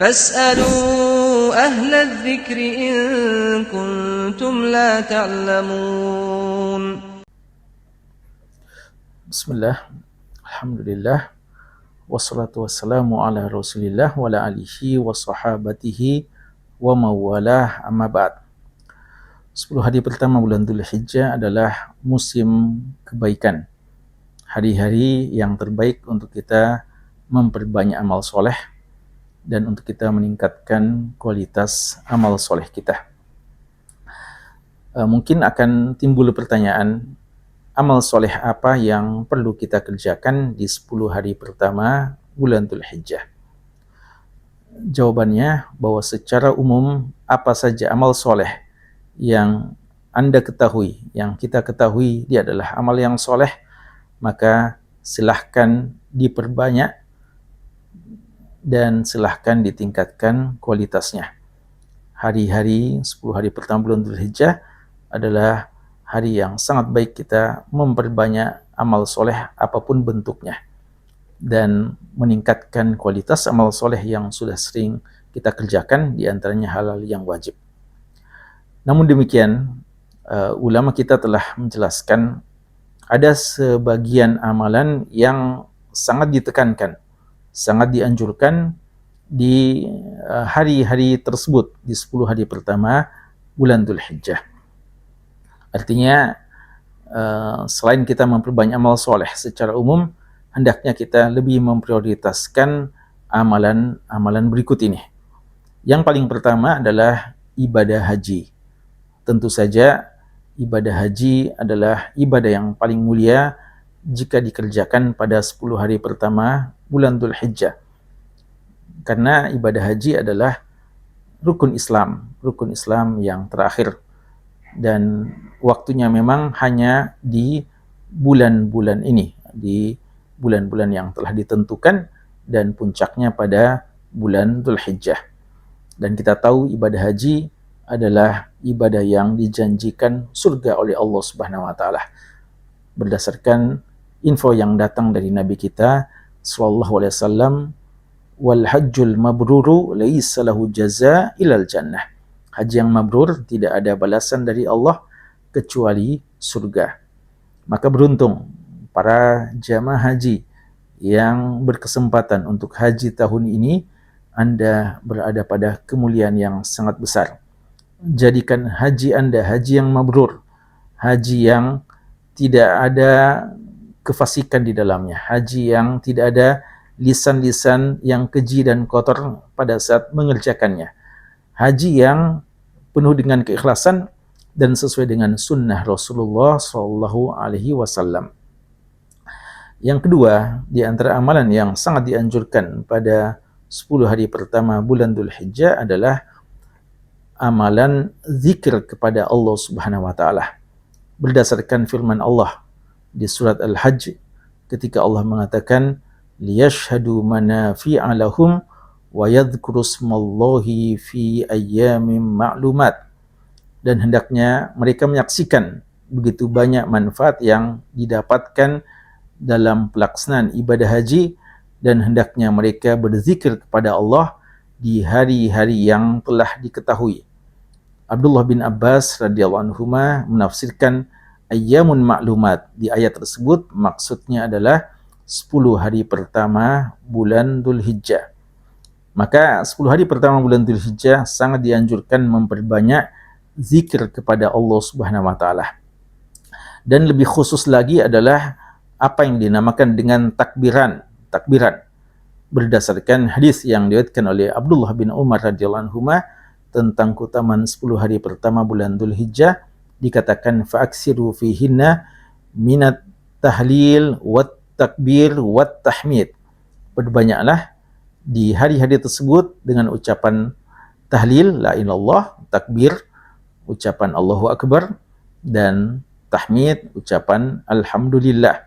فاسألوا أهل الذكر إن كنتم لا تعلمون. Bismillah, alhamdulillah, wassalatu wassalamu ala rasulillah wa ala alihi wa sahabatihi wa mawalah, amma ba'd. 10 hari pertama bulan Dzulhijjah adalah musim kebaikan, hari-hari yang terbaik untuk kita memperbanyak amal soleh dan untuk kita meningkatkan kualitas amal soleh kita. Mungkin akan timbul pertanyaan, amal soleh apa yang perlu kita kerjakan di 10 hari pertama bulan Dzulhijjah? Jawabannya bahwa secara umum apa saja amal soleh yang Anda ketahui, yang kita ketahui dia adalah amal yang soleh, maka silahkan diperbanyak dan silahkan ditingkatkan kualitasnya. Hari-hari 10 hari pertama bulan Dzulhijjah adalah hari yang sangat baik kita memperbanyak amal soleh apapun bentuknya dan meningkatkan kualitas amal soleh yang sudah sering kita kerjakan, diantaranya halal yang wajib. Namun demikian, ulama kita telah menjelaskan ada sebagian amalan yang sangat ditekankan, sangat dianjurkan di hari-hari tersebut, di 10 hari pertama bulan Dzulhijjah. Artinya, selain kita memperbanyak amal soleh secara umum, hendaknya kita lebih memprioritaskan amalan-amalan berikut ini. Yang paling pertama adalah ibadah haji. Tentu saja ibadah haji adalah ibadah yang paling mulia jika dikerjakan pada 10 hari pertama bulan Dzulhijjah. Karena ibadah haji adalah rukun Islam yang terakhir. Dan waktunya memang hanya di bulan-bulan ini, di bulan-bulan yang telah ditentukan, dan puncaknya pada bulan Dzulhijjah. Dan kita tahu ibadah haji adalah ibadah yang dijanjikan surga oleh Allah Subhanahu wa taala. Berdasarkan info yang datang dari Nabi kita sallallahu alaihi wasallam, wal hajjul mabruru laisa lahu jazaa ilal jannah. Haji yang mabrur tidak ada balasan dari Allah kecuali surga. Maka beruntung para jamaah haji yang berkesempatan untuk haji tahun ini. Anda berada pada kemuliaan yang sangat besar. Jadikan haji Anda haji yang mabrur, haji yang tidak ada kefasikan di dalamnya, haji yang tidak ada lisan-lisan yang keji dan kotor pada saat mengerjakannya. Haji yang penuh dengan keikhlasan dan sesuai dengan sunnah Rasulullah Shallallahu Alaihi Wasallam. Yang kedua, di antara amalan yang sangat dianjurkan pada 10 hari pertama bulan Dzulhijjah adalah amalan zikir kepada Allah Subhanahu wa taala. Berdasarkan firman Allah di surat Al-Hajj ketika Allah mengatakan liyashhadu manafi'a lahum wa yadhkuru smallahi fi ayyamin ma'lumat, dan hendaknya mereka menyaksikan begitu banyak manfaat yang didapatkan dalam pelaksanaan ibadah haji, dan hendaknya mereka berzikir kepada Allah di hari-hari yang telah diketahui. Abdullah bin Abbas radhiyallahu anhu menafsirkan ayyamun ma'lumat di ayat tersebut maksudnya adalah 10 hari pertama bulan Dzulhijjah. Maka 10 hari pertama bulan Dzulhijjah sangat dianjurkan memperbanyak zikir kepada Allah Subhanahu wa taala. Dan lebih khusus lagi adalah apa yang dinamakan dengan takbiran. Berdasarkan hadis yang diriwayatkan oleh Abdullah bin Umar radhiyallahu anhu tentang keutamaan 10 hari pertama bulan Dzulhijjah, dikatakan fa'aksiru fihinna minat tahlil wat takbir wat tahmid. Berbanyaklah di hari-hari tersebut dengan ucapan tahlil la ilallah, takbir ucapan Allahu Akbar, dan tahmid ucapan alhamdulillah.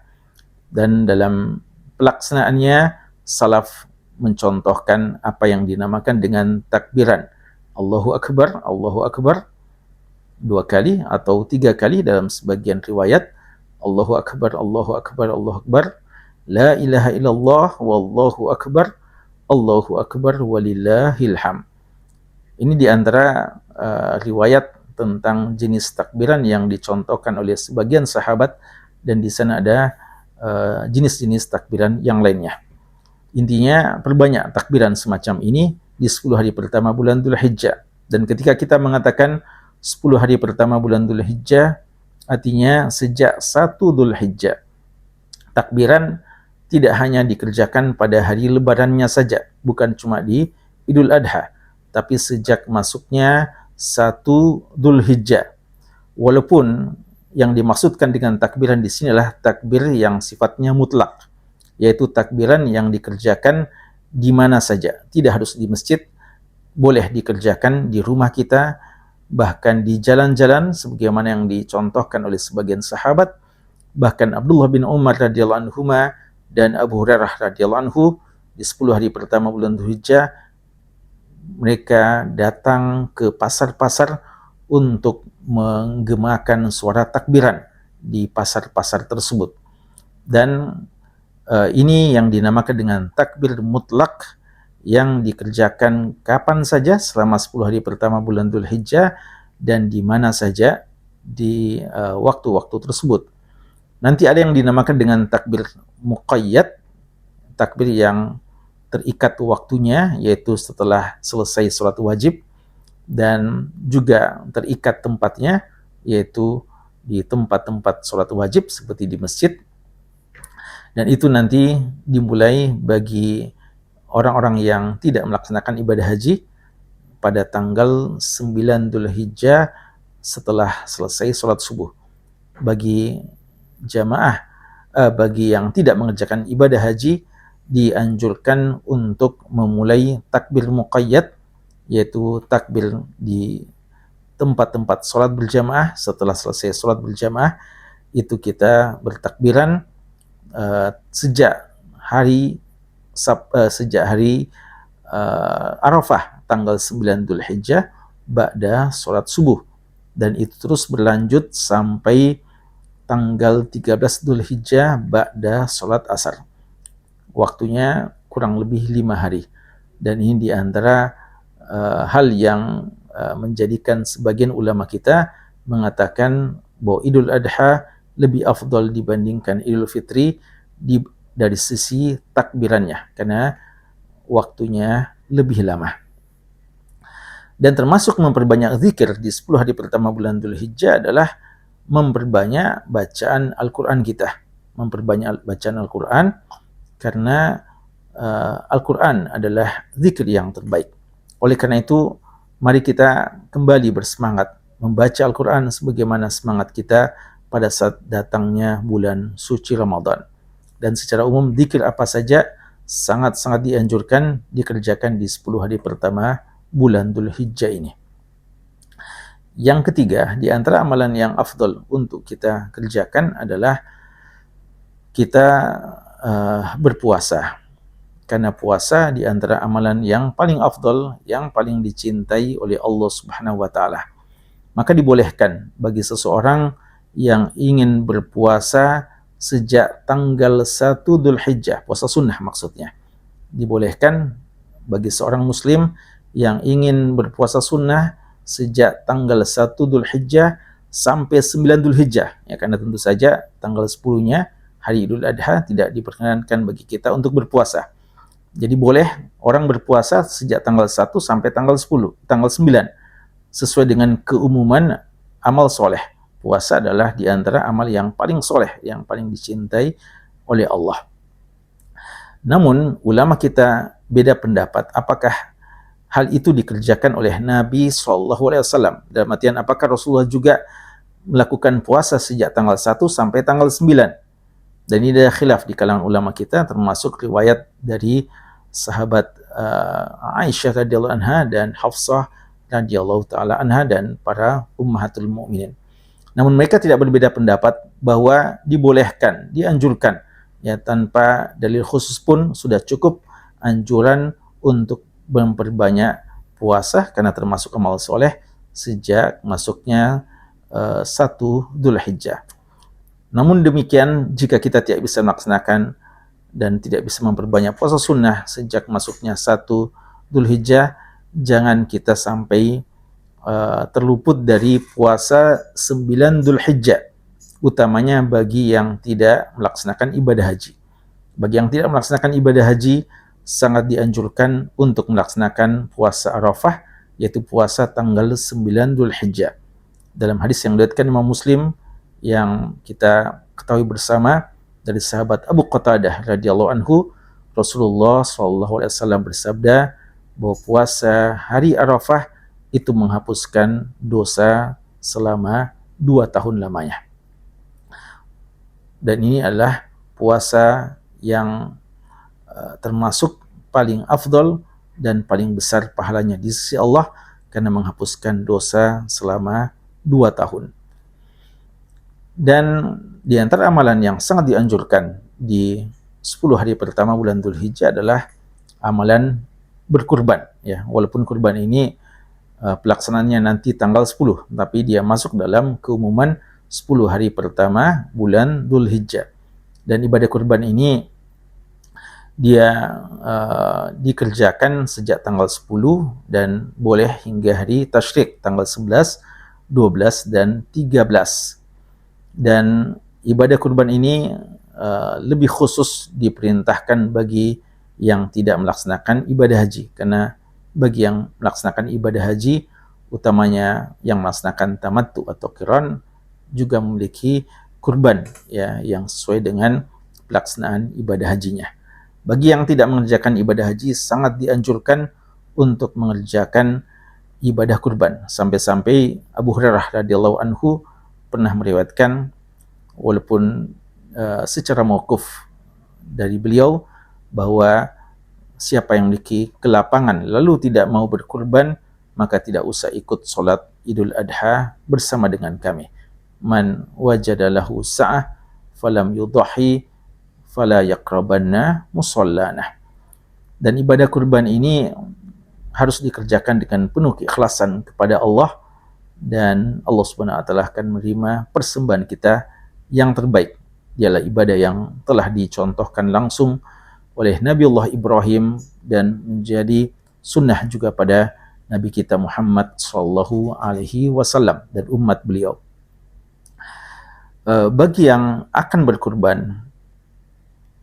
Dan dalam pelaksanaannya salaf mencontohkan apa yang dinamakan dengan takbiran Allahu Akbar 2 kali atau 3 kali dalam sebagian riwayat, Allahu Akbar, Allahu Akbar, Allahu Akbar, la ilaha illallah wallahu akbar, Allahu Akbar walillahil ham. Ini di antara riwayat tentang jenis takbiran yang dicontohkan oleh sebagian sahabat, dan di sana ada jenis-jenis takbiran yang lainnya. Intinya perbanyak takbiran semacam ini di 10 hari pertama bulan Dzulhijjah. Dan ketika kita mengatakan 10 hari pertama bulan Dzulhijjah, artinya sejak 1 Dzulhijjah. Takbiran tidak hanya dikerjakan pada hari lebarannya saja, bukan cuma di Idul Adha, tapi sejak masuknya 1 Dzulhijjah. Walaupun yang dimaksudkan dengan takbiran di sini adalah takbir yang sifatnya mutlak, yaitu takbiran yang dikerjakan di mana saja, tidak harus di masjid, boleh dikerjakan di rumah kita, bahkan di jalan-jalan sebagaimana yang dicontohkan oleh sebagian sahabat. Bahkan Abdullah bin Umar radhiyallahu anhu dan Abu Hurairah radhiyallahu anhu di 10 hari pertama bulan Dzulhijjah mereka datang ke pasar-pasar untuk menggemakan suara takbiran di pasar-pasar tersebut. Dan ini yang dinamakan dengan takbir mutlak, yang dikerjakan kapan saja selama 10 hari pertama bulan Dzulhijjah dan di mana saja di waktu-waktu tersebut. Nanti ada yang dinamakan dengan takbir muqayyad, takbir yang terikat waktunya, yaitu setelah selesai sholat wajib, dan juga terikat tempatnya, yaitu di tempat-tempat sholat wajib seperti di masjid. Dan itu nanti dimulai bagi orang-orang yang tidak melaksanakan ibadah haji pada tanggal 9 Dzulhijjah setelah selesai sholat subuh. Bagi jamaah, bagi yang tidak mengerjakan ibadah haji, dianjurkan untuk memulai takbir muqayyad, yaitu takbir di tempat-tempat sholat berjamaah. Setelah selesai sholat berjamaah, itu kita bertakbiran sejak hari Arafah tanggal 9 Dzulhijjah ba'da sholat subuh, dan itu terus berlanjut sampai tanggal 13 Dzulhijjah ba'da sholat asar. Waktunya kurang lebih 5 hari. Dan ini diantara hal yang menjadikan sebagian ulama kita mengatakan bahwa Idul Adha lebih afdal dibandingkan Idul Fitri dari sisi takbirannya, karena waktunya lebih lama. Dan termasuk memperbanyak zikir di 10 hari pertama bulan Dzulhijjah adalah memperbanyak bacaan Al-Quran kita. Memperbanyak bacaan Al-Quran, karena Al-Quran adalah zikir yang terbaik. Oleh karena itu, mari kita kembali bersemangat membaca Al-Quran sebagaimana semangat kita pada saat datangnya bulan suci Ramadan. Dan secara umum, zikir apa saja sangat-sangat dianjurkan dikerjakan di 10 hari pertama bulan Dzulhijjah ini. Yang ketiga, di antara amalan yang afdal untuk kita kerjakan adalah kita berpuasa. Karena puasa di antara amalan yang paling afdal, yang paling dicintai oleh Allah Subhanahu wa taala. Maka dibolehkan bagi seseorang yang ingin berpuasa sejak tanggal 1 Dzulhijjah, puasa sunnah maksudnya. Dibolehkan bagi seorang muslim yang ingin berpuasa sunnah sejak tanggal 1 Dzulhijjah sampai 9 Dzulhijjah. Ya, karena tentu saja tanggal 10-nya hari Idul Adha tidak diperkenankan bagi kita untuk berpuasa. Jadi boleh orang berpuasa sejak tanggal 1 sampai tanggal 10, tanggal 9, sesuai dengan keumuman amal soleh. Puasa adalah di antara amal yang paling soleh, yang paling dicintai oleh Allah. Namun, ulama kita beda pendapat apakah hal itu dikerjakan oleh Nabi SAW. Dalam artian, apakah Rasulullah juga melakukan puasa sejak tanggal 1 sampai tanggal 9. Dan ini ada khilaf di kalangan ulama kita, termasuk riwayat dari sahabat Aisyah radhiyallahu anha dan Hafsah radhiyallahu taala anha dan para ummahatul mukminin. Namun mereka tidak berbeda pendapat bahwa dibolehkan, dianjurkan, ya, tanpa dalil khusus pun sudah cukup anjuran untuk memperbanyak puasa karena termasuk amal soleh sejak masuknya 1 Dzulhijjah. Namun demikian, jika kita tidak bisa melaksanakan dan tidak bisa memperbanyak puasa sunnah sejak masuknya 1 Dzulhijjah, jangan kita sampai terluput dari puasa 9 Dzulhijjah, utamanya bagi yang tidak melaksanakan ibadah haji. Bagi yang tidak melaksanakan ibadah haji, sangat dianjurkan untuk melaksanakan puasa Arafah, yaitu puasa tanggal 9 Dzulhijjah. Dalam hadis yang diriwayatkan Imam Muslim yang kita ketahui bersama dari sahabat Abu Qatadah radhiyallahu anhu, Rasulullah SAW bersabda bahwa puasa hari Arafah itu menghapuskan dosa selama 2 tahun lamanya. Dan ini adalah puasa yang termasuk paling afdol dan paling besar pahalanya di sisi Allah karena menghapuskan dosa selama 2 tahun. Dan di antara amalan yang sangat dianjurkan di 10 hari pertama bulan Dzulhijjah adalah amalan berkurban, ya. Walaupun kurban ini pelaksanaannya nanti tanggal 10, tapi dia masuk dalam keumuman 10 hari pertama bulan Dzulhijjah. Dan ibadah kurban ini dia dikerjakan sejak tanggal 10 dan boleh hingga hari tasyrik tanggal 11, 12 dan 13. Dan ibadah kurban ini lebih khusus diperintahkan bagi yang tidak melaksanakan ibadah haji, karena bagi yang melaksanakan ibadah haji, utamanya yang melaksanakan tamattu atau qiran, juga memiliki kurban, ya, yang sesuai dengan pelaksanaan ibadah hajinya. Bagi yang tidak mengerjakan ibadah haji, sangat dianjurkan untuk mengerjakan ibadah kurban. Sampai-sampai Abu Hurairah radhiyallahu anhu pernah meriwayatkan, walaupun secara mauquf dari beliau, bahwa siapa yang memiliki kelapangan lalu tidak mau berkurban, maka tidak usah ikut solat Idul Adha bersama dengan kami. Man wajadalahu sa'ah falam yudhahi fala yaqrabanna musallana. Dan ibadah kurban ini harus dikerjakan dengan penuh keikhlasan kepada Allah, dan Allah Subhanahu wa taala akan menerima persembahan kita yang terbaik. Dialah ibadah yang telah dicontohkan langsung oleh Nabiullah Ibrahim dan menjadi sunnah juga pada Nabi kita Muhammad sallallahu alaihi wasallam dan umat beliau. Bagi yang akan berkurban,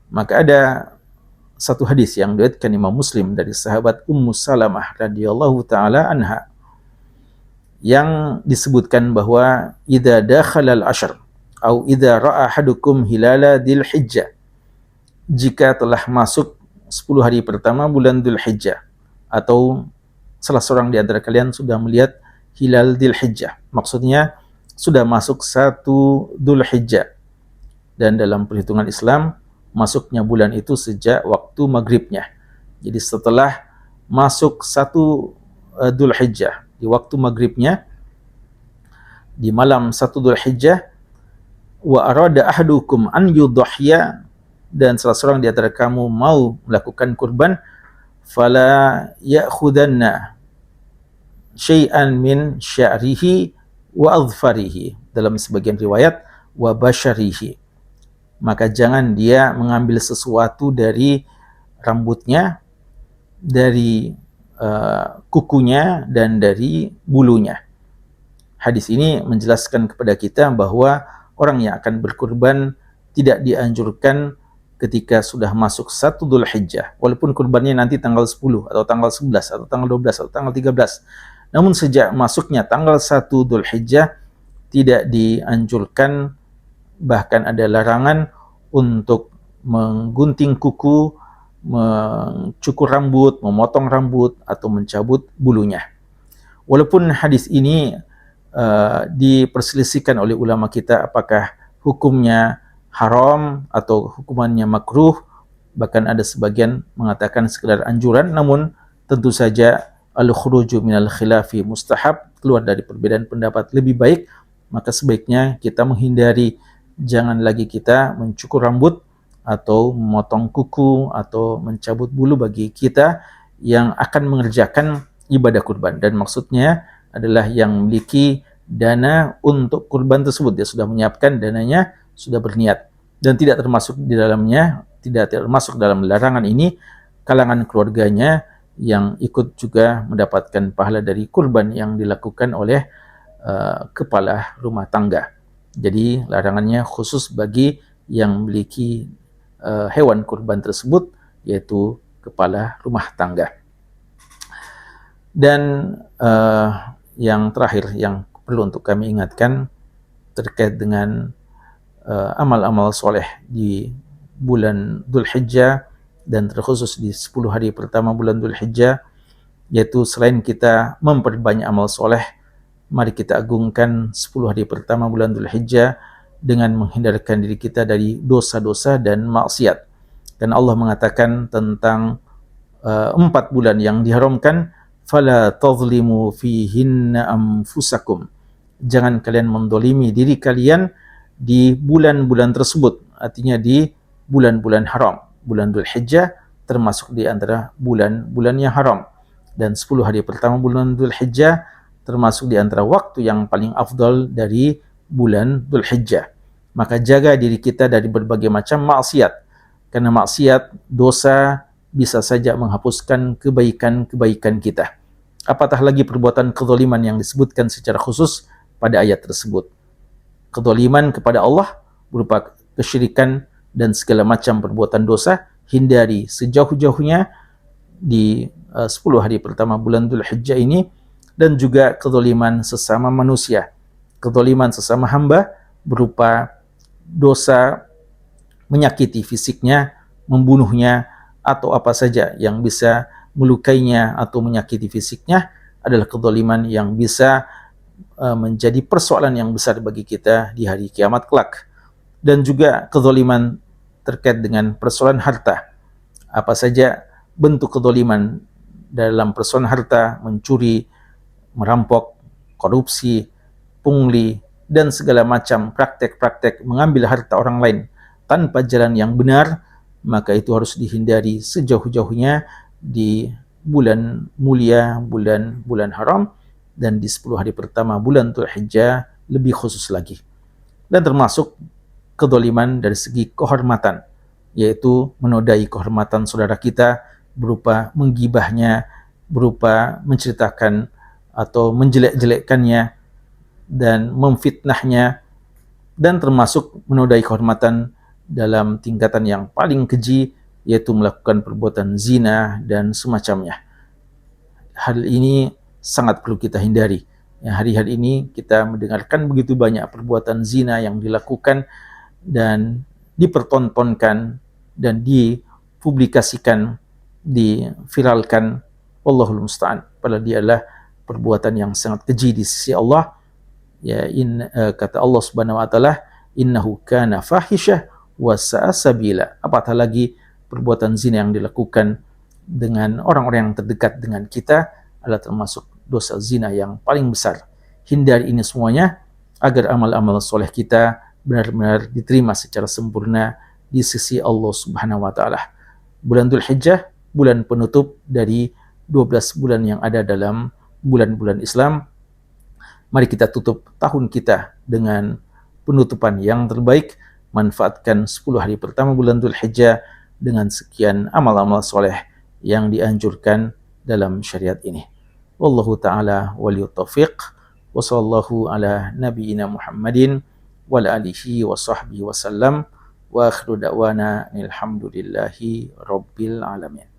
maka ada satu hadis yang diriwayatkan Imam Muslim dari sahabat Ummu Salamah radhiyallahu taala anha, yang disebutkan bahwa idza dakhala al-ashr atau idza ra'a ahadukum hilala Dzulhijjah, jika telah masuk 10 hari pertama bulan Dzulhijjah, atau salah seorang di antara kalian sudah melihat hilal Dzulhijjah, maksudnya sudah masuk 1 Dzulhijjah. Dan dalam perhitungan Islam, masuknya bulan itu sejak waktu maghribnya. Jadi setelah masuk 1 Dzulhijjah, di waktu maghribnya, di malam 1 Dzulhijjah, wa arada ahadukum an yudhhiya, dan salah seorang di antara kamu mau melakukan kurban, fala ya'khudanna syai'an min sya'rihi wa adfarihi, dalam sebagian riwayat wa basyarihi, maka jangan dia mengambil sesuatu dari rambutnya, dari kukunya, dan dari bulunya. Hadis ini menjelaskan kepada kita bahwa orang yang akan berkurban tidak dianjurkan ketika sudah masuk 1 Dzulhijjah, walaupun kurbannya nanti tanggal 10 atau tanggal 11 atau tanggal 12 atau tanggal 13. Namun sejak masuknya tanggal 1 Dzulhijjah tidak dianjurkan, bahkan ada larangan untuk menggunting kuku, mencukur rambut, memotong rambut, atau mencabut bulunya. Walaupun hadis ini diperselisihkan oleh ulama kita apakah hukumnya haram atau hukumannya makruh, bahkan ada sebagian mengatakan sekedar anjuran, namun tentu saja al-khuruju minal khilafi mustahab, keluar dari perbedaan pendapat lebih baik, maka sebaiknya kita menghindari, jangan lagi kita mencukur rambut atau memotong kuku atau mencabut bulu bagi kita yang akan mengerjakan ibadah kurban. Dan maksudnya adalah yang memiliki dana untuk kurban tersebut, dia sudah menyiapkan dananya, sudah berniat, dan tidak termasuk di dalamnya tidak termasuk dalam larangan ini kalangan keluarganya yang ikut juga mendapatkan pahala dari kurban yang dilakukan oleh kepala rumah tangga. Jadi larangannya khusus bagi yang memiliki hewan kurban tersebut, yaitu kepala rumah tangga. Dan yang terakhir yang perlu untuk kami ingatkan terkait dengan amal-amal soleh di bulan Dzulhijjah dan terkhusus di 10 hari pertama bulan Dzulhijjah, yaitu selain kita memperbanyak amal soleh, mari kita agungkan 10 hari pertama bulan Dzulhijjah dengan menghindarkan diri kita dari dosa-dosa dan maksiat. Dan Allah mengatakan tentang 4 bulan yang diharamkan, fala tazlimu fihinna anfusakum. Jangan kalian mendolimi diri kalian di bulan-bulan tersebut, artinya di bulan-bulan haram. Bulan Dzulhijjah termasuk di antara bulan-bulan yang haram, dan 10 hari pertama bulan Dzulhijjah termasuk di antara waktu yang paling afdal dari bulan Dzulhijjah. Maka jaga diri kita dari berbagai macam maksiat, karena maksiat, dosa bisa saja menghapuskan kebaikan-kebaikan kita. Apatah lagi perbuatan kezaliman yang disebutkan secara khusus pada ayat tersebut. Kezaliman kepada Allah berupa kesyirikan dan segala macam perbuatan dosa, hindari sejauh-jauhnya di 10 hari pertama bulan Dzulhijjah ini. Dan juga kezaliman sesama manusia, kezaliman sesama hamba berupa dosa menyakiti fisiknya, membunuhnya, atau apa saja yang bisa melukainya atau menyakiti fisiknya adalah kezaliman yang bisa menjadi persoalan yang besar bagi kita di hari kiamat kelak. Dan juga kezaliman terkait dengan persoalan harta. Apa saja bentuk kezaliman dalam persoalan harta, mencuri, merampok, korupsi, pungli, dan segala macam praktek-praktek mengambil harta orang lain tanpa jalan yang benar, maka itu harus dihindari sejauh-jauhnya di bulan mulia, bulan haram, dan di 10 hari pertama bulan Dzulhijjah lebih khusus lagi. Dan termasuk kezaliman dari segi kehormatan, yaitu menodai kehormatan saudara kita berupa menggibahnya, berupa menceritakan atau menjelek-jelekkannya dan memfitnahnya, dan termasuk menodai kehormatan dalam tingkatan yang paling keji, yaitu melakukan perbuatan zina dan semacamnya. Hal ini sangat perlu kita hindari. Hari-hari ini kita mendengarkan begitu banyak perbuatan zina yang dilakukan dan dipertontonkan dan dipublikasikan, diviralkan. Wallahul musta'an. Padahal dia adalah perbuatan yang sangat keji di sisi Allah. Kata Allah Subhanahu wa taala, innahu kana fahisyah wa sa'a sabila. Apatah lagi perbuatan zina yang dilakukan dengan orang-orang yang terdekat dengan kita adalah termasuk dosa zina yang paling besar. Hindari ini semuanya agar amal-amal soleh kita benar-benar diterima secara sempurna di sisi Allah Subhanahu wa taala. Bulan Dzulhijjah, bulan penutup dari 12 bulan yang ada dalam bulan-bulan Islam. Mari kita tutup tahun kita dengan penutupan yang terbaik. Manfaatkan 10 hari pertama bulan Dzulhijjah dengan sekian amal-amal soleh yang dianjurkan dalam syariat ini. Wallahu ta'ala waliyut taufiq. Wa sallallahu ala nabiyyina Muhammadin wa ala alihi wa sahbihi wa sallam. Wa akhiru da'wana alhamdulillahi rabbil alamin.